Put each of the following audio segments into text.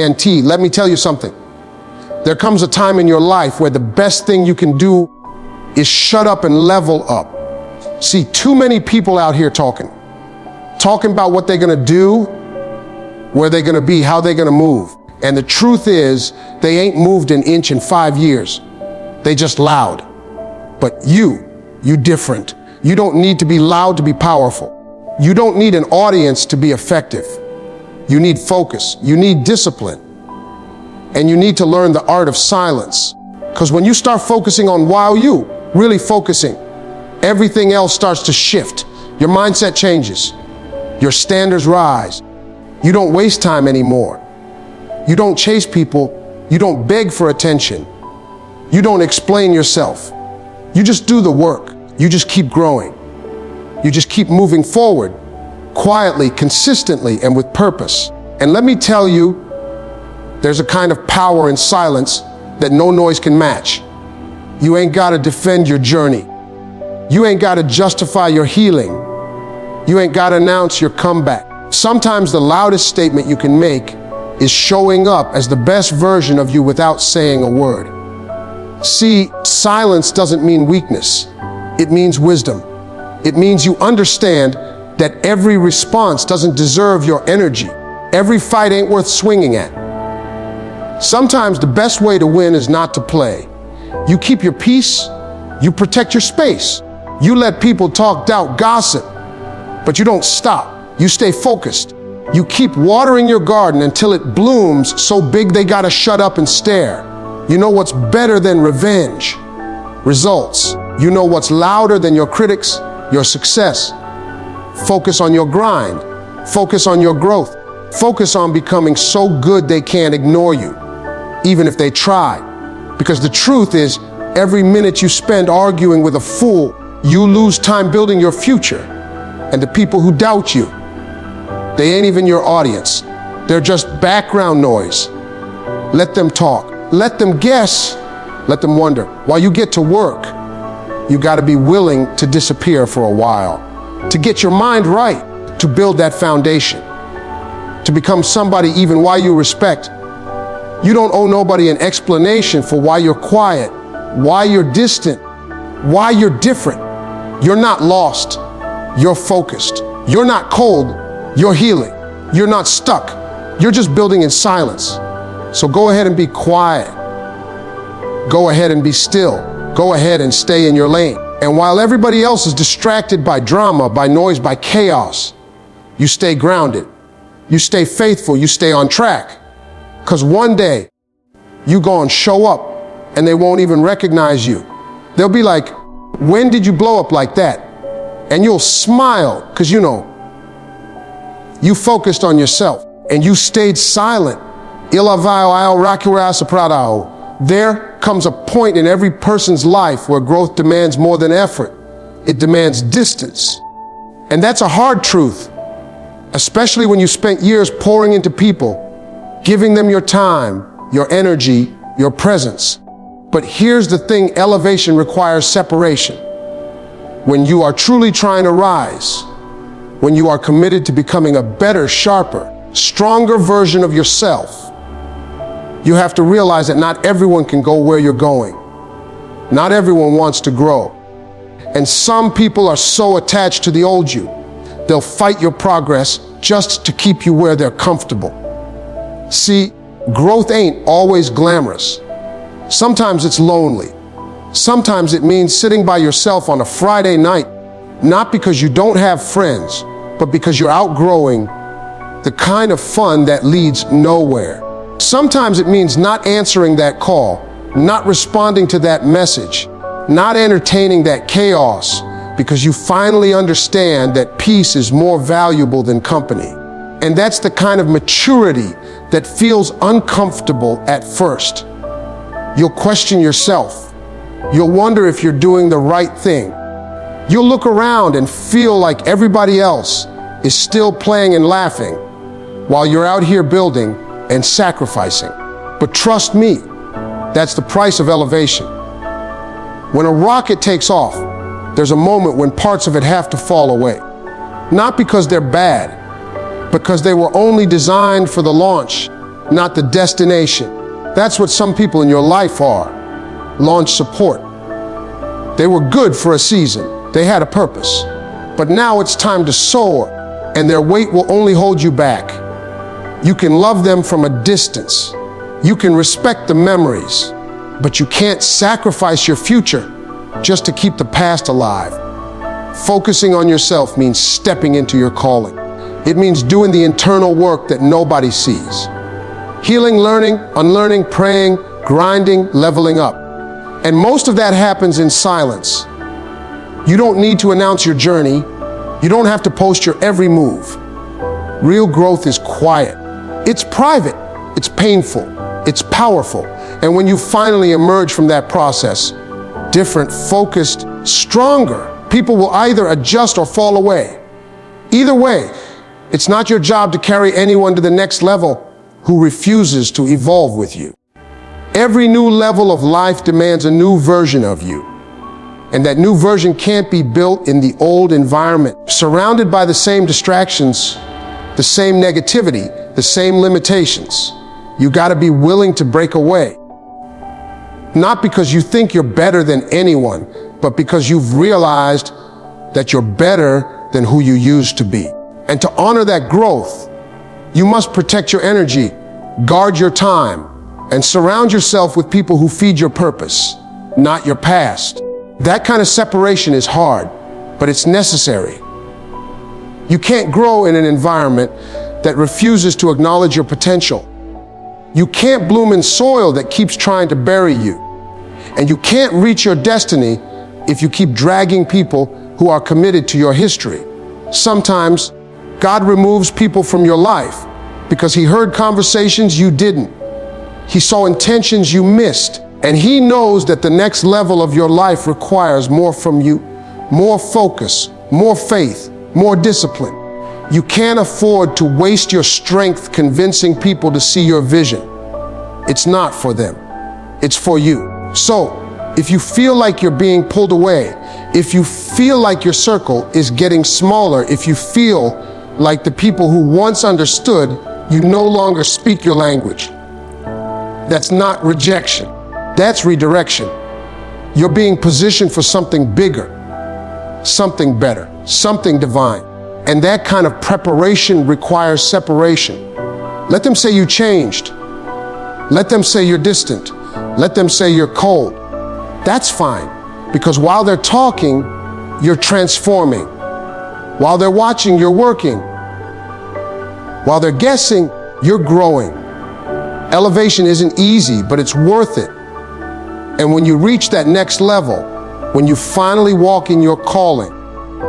guarantee. Let me tell you something. There comes a time in your life where the best thing you can do is shut up and level up. See, too many people out here talking about what they're gonna do, where they're gonna be, how they're gonna move. And the truth is, they ain't moved an inch in 5 years. They just loud. But you different. You don't need to be loud to be powerful. You don't need an audience to be effective. You need focus. You need discipline. And you need to learn the art of silence. Because when you start focusing on wow you, really focusing, everything else starts to shift. Your mindset changes. Your standards rise. You don't waste time anymore. You don't chase people. You don't beg for attention. You don't explain yourself. You just do the work. You just keep growing. You just keep moving forward, quietly, consistently, and with purpose. And let me tell you, there's a kind of power in silence that no noise can match. You ain't gotta defend your journey. You ain't gotta justify your healing. You ain't gotta announce your comeback. Sometimes the loudest statement you can make is showing up as the best version of you without saying a word. See, silence doesn't mean weakness. It means wisdom. It means you understand that every response doesn't deserve your energy. Every fight ain't worth swinging at. Sometimes the best way to win is not to play. You keep your peace, you protect your space. You let people talk, doubt, gossip, but you don't stop. You stay focused. You keep watering your garden until it blooms so big they gotta shut up and stare. You know what's better than revenge? Results. You know what's louder than your critics? Your success. Focus on your grind. Focus on your growth. Focus on becoming so good they can't ignore you, even if they try. Because the truth is, every minute you spend arguing with a fool, you lose time building your future. And the people who doubt you, they ain't even your audience. They're just background noise. Let them talk. Let them guess. Let them wonder. While you get to work, you gotta be willing to disappear for a while, to get your mind right, to build that foundation, to become somebody even while you respect. You don't owe nobody an explanation for why you're quiet, why you're distant, why you're different. You're not lost. You're focused. You're not cold. You're healing. You're not stuck. You're just building in silence. So go ahead and be quiet. Go ahead and be still. Go ahead and stay in your lane. And while everybody else is distracted by drama, by noise, by chaos, you stay grounded. You stay faithful. You stay on track. Because one day, you gonna show up and they won't even recognize you. They'll be like, when did you blow up like that? And you'll smile because you know, you focused on yourself and you stayed silent. There comes a point in every person's life where growth demands more than effort. It demands distance. And that's a hard truth, especially when you spent years pouring into people, giving them your time, your energy, your presence. But here's the thing, elevation requires separation. When you are truly trying to rise, when you are committed to becoming a better, sharper, stronger version of yourself, you have to realize that not everyone can go where you're going. Not everyone wants to grow. And some people are so attached to the old you, they'll fight your progress just to keep you where they're comfortable. See, growth ain't always glamorous. Sometimes it's lonely. Sometimes it means sitting by yourself on a Friday night, not because you don't have friends, but because you're outgrowing the kind of fun that leads nowhere. Sometimes it means not answering that call, not responding to that message, not entertaining that chaos, because you finally understand that peace is more valuable than company. And that's the kind of maturity that feels uncomfortable at first. You'll question yourself. You'll wonder if you're doing the right thing. You'll look around and feel like everybody else is still playing and laughing while you're out here building and sacrificing. But trust me, that's the price of elevation. When a rocket takes off, there's a moment when parts of it have to fall away. Not because they're bad, because they were only designed for the launch. not the destination. That's what some people in your life are. Launch support. They were good for a season. They had a purpose. But now it's time to soar, and their weight will only hold you back. You can love them from a distance. You can respect the memories, but you can't sacrifice your future just to keep the past alive. Focusing on yourself means stepping into your calling. It means doing the internal work that nobody sees. Healing, learning, unlearning, praying, grinding, leveling up. And most of that happens in silence. You don't need to announce your journey. You don't have to post your every move. Real growth is quiet. It's private. It's painful. It's powerful. And when you finally emerge from that process, different, focused, stronger, people will either adjust or fall away. Either way, it's not your job to carry anyone to the next level who refuses to evolve with you. Every new level of life demands a new version of you. And that new version can't be built in the old environment, surrounded by the same distractions, the same negativity, the same limitations. You gotta be willing to break away. Not because you think you're better than anyone, but because you've realized that you're better than who you used to be. And to honor that growth, you must protect your energy, guard your time, and surround yourself with people who feed your purpose, not your past. That kind of separation is hard, but it's necessary. You can't grow in an environment that refuses to acknowledge your potential. You can't bloom in soil that keeps trying to bury you. And you can't reach your destiny if you keep dragging people who are committed to your history. Sometimes God removes people from your life because He heard conversations you didn't. He saw intentions you missed, and He knows that the next level of your life requires more from you, more focus, more faith, more discipline. You can't afford to waste your strength convincing people to see your vision. It's not for them. It's for you. So, if you feel like you're being pulled away, if you feel like your circle is getting smaller, if you feel like the people who once understood you no longer speak your language, that's not rejection. That's redirection. You're being positioned for something bigger, something better, something divine. And that kind of preparation requires separation. Let them say you changed. Let them say you're distant. Let them say you're cold. That's fine, because while they're talking, you're transforming. While they're watching, you're working. While they're guessing, you're growing. Elevation isn't easy, but it's worth it. And when you reach that next level, when you finally walk in your calling,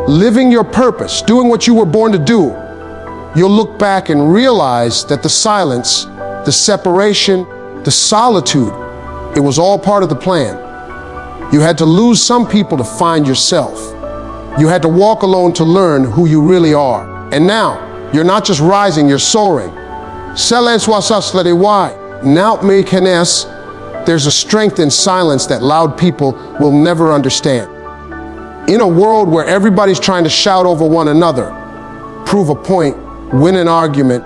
living your purpose, doing what you were born to do, you'll look back and realize that the silence, the separation, the solitude, it was all part of the plan. You had to lose some people to find yourself. You had to walk alone to learn who you really are. And now, you're not just rising, you're soaring. There's a strength in silence that loud people will never understand. In a world where everybody's trying to shout over one another, prove a point, win an argument,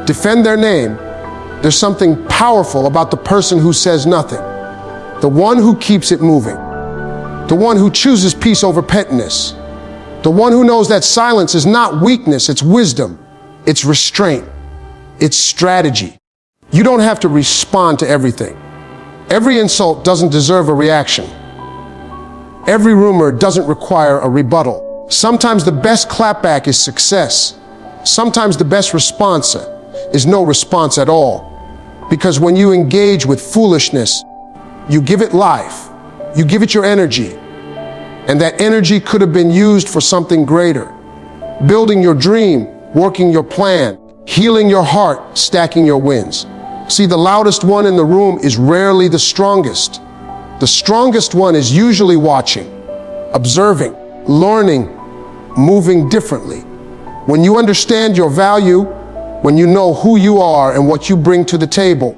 defend their name, there's something powerful about the person who says nothing, the one who keeps it moving, the one who chooses peace over pettiness, the one who knows that silence is not weakness, it's wisdom, it's restraint, it's strategy. You don't have to respond to everything. Every insult doesn't deserve a reaction. Every rumor doesn't require a rebuttal. Sometimes the best clapback is success. Sometimes the best response is no response at all. Because when you engage with foolishness, you give it life, you give it your energy, and that energy could have been used for something greater. Building your dream, working your plan, healing your heart, stacking your wins. See, the loudest one in the room is rarely the strongest. The strongest one is usually watching, observing, learning, moving differently. When you understand your value, when you know who you are and what you bring to the table,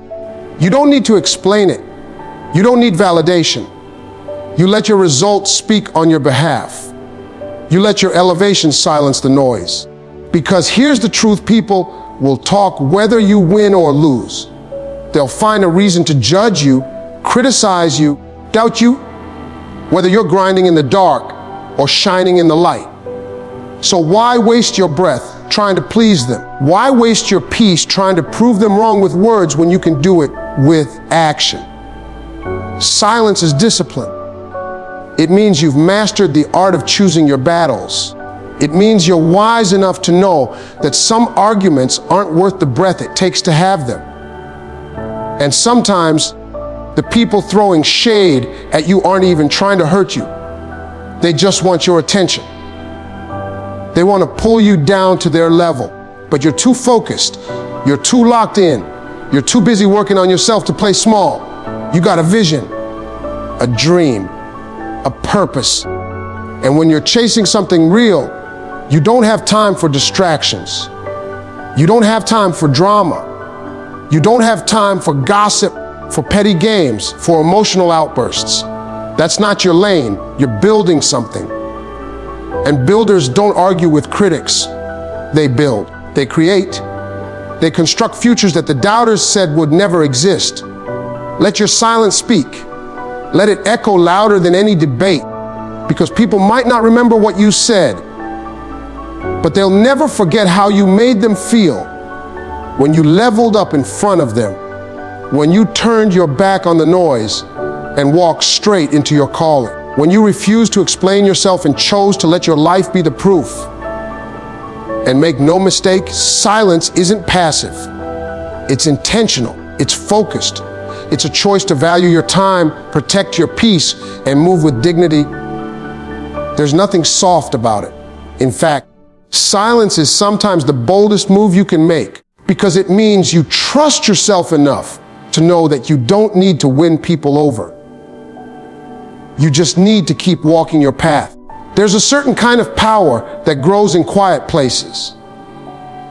you don't need to explain it. You don't need validation. You let your results speak on your behalf. You let your elevation silence the noise. Because here's the truth, people, will talk whether you win or lose. They'll find a reason to judge you, criticize you, doubt you, whether you're grinding in the dark or shining in the light. So why waste your breath trying to please them? Why waste your peace trying to prove them wrong with words when you can do it with action? Silence is discipline. It means you've mastered the art of choosing your battles. It means you're wise enough to know that some arguments aren't worth the breath it takes to have them. And sometimes the people throwing shade at you aren't even trying to hurt you. They just want your attention. They want to pull you down to their level, but you're too focused. You're too locked in. You're too busy working on yourself to play small. You got a vision, a dream, a purpose. And when you're chasing something real, you don't have time for distractions. You don't have time for drama. You don't have time for gossip, for petty games, for emotional outbursts. That's not your lane. You're building something. And builders don't argue with critics. They build. They create. They construct futures that the doubters said would never exist. Let your silence speak. Let it echo louder than any debate, because people might not remember what you said, but they'll never forget how you made them feel when you leveled up in front of them, when you turned your back on the noise and walked straight into your calling, when you refused to explain yourself and chose to let your life be the proof. And make no mistake, silence isn't passive. It's intentional. It's focused. It's a choice to value your time, protect your peace, and move with dignity. There's nothing soft about it. In fact, silence is sometimes the boldest move you can make, because it means you trust yourself enough to know that you don't need to win people over. You just need to keep walking your path. There's a certain kind of power that grows in quiet places.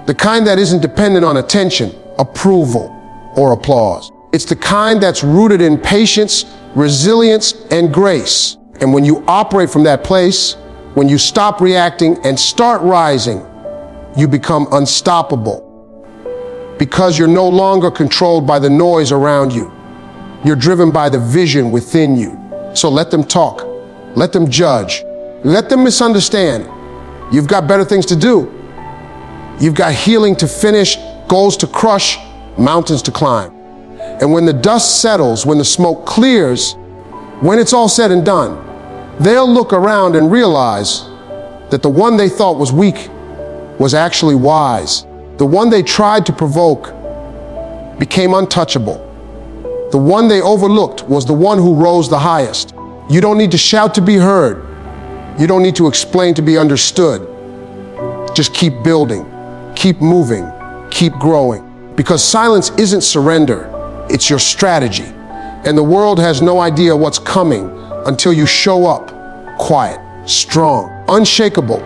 The kind that isn't dependent on attention, approval, or applause. It's the kind that's rooted in patience, resilience, and grace. And when you operate from that place, when you stop reacting and start rising, you become unstoppable. Because you're no longer controlled by the noise around you. You're driven by the vision within you. So let them talk. Let them judge. Let them misunderstand. You've got better things to do. You've got healing to finish, goals to crush, mountains to climb. And when the dust settles, when the smoke clears, when it's all said and done, they'll look around and realize that the one they thought was weak was actually wise. The one they tried to provoke became untouchable. The one they overlooked was the one who rose the highest. You don't need to shout to be heard. You don't need to explain to be understood. Just keep building, keep moving, keep growing. Because silence isn't surrender, it's your strategy. And the world has no idea what's coming until you show up quiet, strong, unshakable.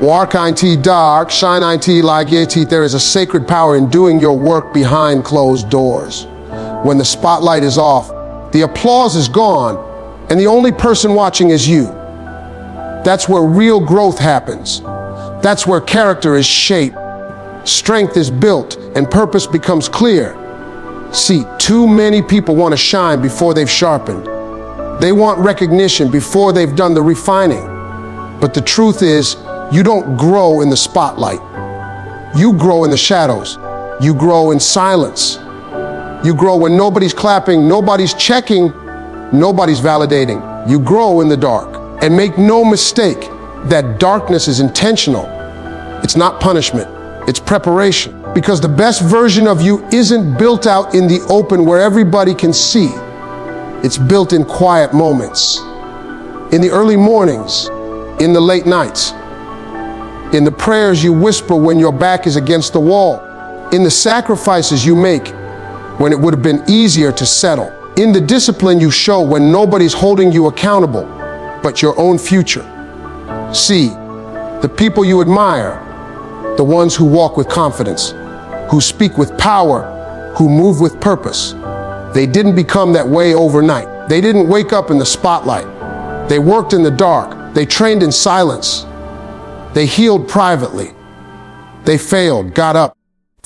Walk IT dark, shine IT like it. There is a sacred power in doing your work behind closed doors. When the spotlight is off, the applause is gone, and the only person watching is you. That's where real growth happens. That's where character is shaped, strength is built, and purpose becomes clear. See, too many people want to shine before they've sharpened. They want recognition before they've done the refining. But the truth is, you don't grow in the spotlight. You grow in the shadows. You grow in silence. You grow when nobody's clapping, nobody's checking, nobody's validating. You grow in the dark. And make no mistake, that darkness is intentional. It's not punishment, it's preparation. Because the best version of you isn't built out in the open where everybody can see. It's built in quiet moments. In the early mornings, in the late nights, in the prayers you whisper when your back is against the wall, in the sacrifices you make when it would have been easier to settle, in the discipline you show when nobody's holding you accountable but your own future. See, the people you admire, the ones who walk with confidence, who speak with power, who move with purpose, they didn't become that way overnight. They didn't wake up in the spotlight. They worked in the dark. They trained in silence. They healed privately. They failed, got up,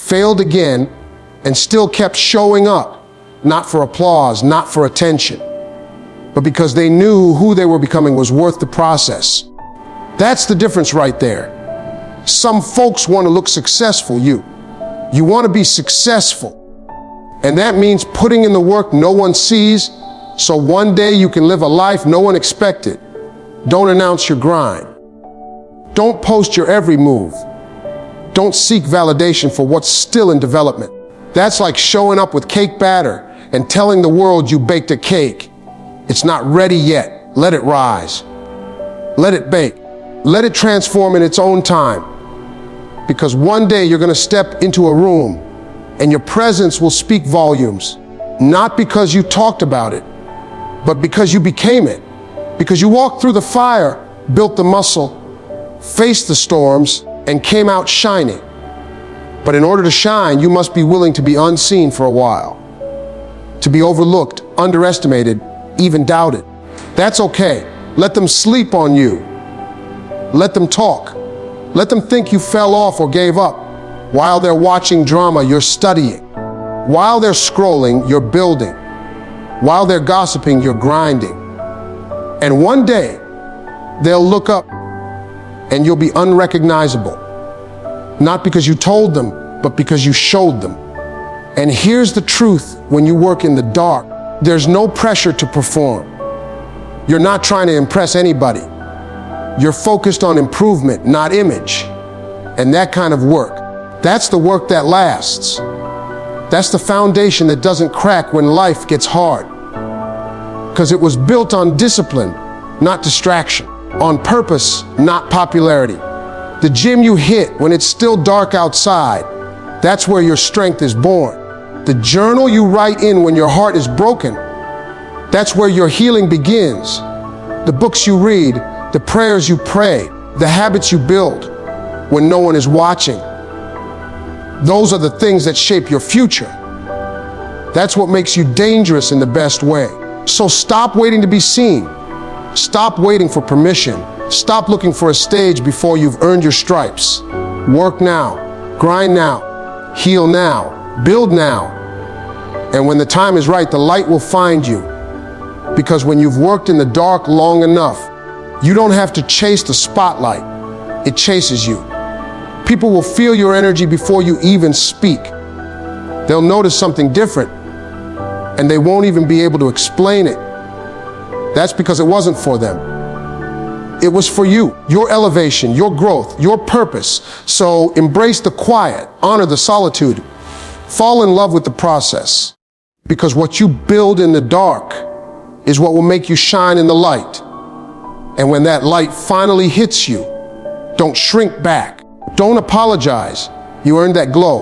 failed again, and still kept showing up, not for applause, not for attention, but because they knew who they were becoming was worth the process. That's the difference right there. Some folks want to look successful. You want to be successful. And that means putting in the work no one sees, so one day you can live a life no one expected. Don't announce your grind. Don't post your every move. Don't seek validation for what's still in development. That's like showing up with cake batter and telling the world you baked a cake. It's not ready yet. Let it rise. Let it bake. Let it transform in its own time. Because one day you're going to step into a room and your presence will speak volumes, not because you talked about it, but because you became it. Because you walked through the fire, built the muscle, faced the storms, and came out shining. But in order to shine, you must be willing to be unseen for a while, to be overlooked, underestimated, even doubted. That's okay. Let them sleep on you. Let them talk. Let them think you fell off or gave up. While they're watching drama, you're studying. While they're scrolling, you're building. While they're gossiping, you're grinding. And one day, they'll look up and you'll be unrecognizable. Not because you told them, but because you showed them. And here's the truth when you work in the dark. There's no pressure to perform. You're not trying to impress anybody. You're focused on improvement, not image. And that kind of work, that's the work that lasts. That's the foundation that doesn't crack when life gets hard. Because it was built on discipline, not distraction. On purpose, not popularity. The gym you hit when it's still dark outside, that's where your strength is born. The journal you write in when your heart is broken, that's where your healing begins. The books you read, the prayers you pray, the habits you build when no one is watching. Those are the things that shape your future. That's what makes you dangerous in the best way. So stop waiting to be seen. Stop waiting for permission. Stop looking for a stage before you've earned your stripes. Work now, grind now, heal now, build now. And when the time is right, the light will find you. Because when you've worked in the dark long enough, you don't have to chase the spotlight. It chases you. People will feel your energy before you even speak. They'll notice something different, and they won't even be able to explain it. That's because it wasn't for them. It was for you, your elevation, your growth, your purpose. So embrace the quiet, honor the solitude, fall in love with the process. Because what you build in the dark is what will make you shine in the light. And when that light finally hits you, don't shrink back. Don't apologize. You earned that glow.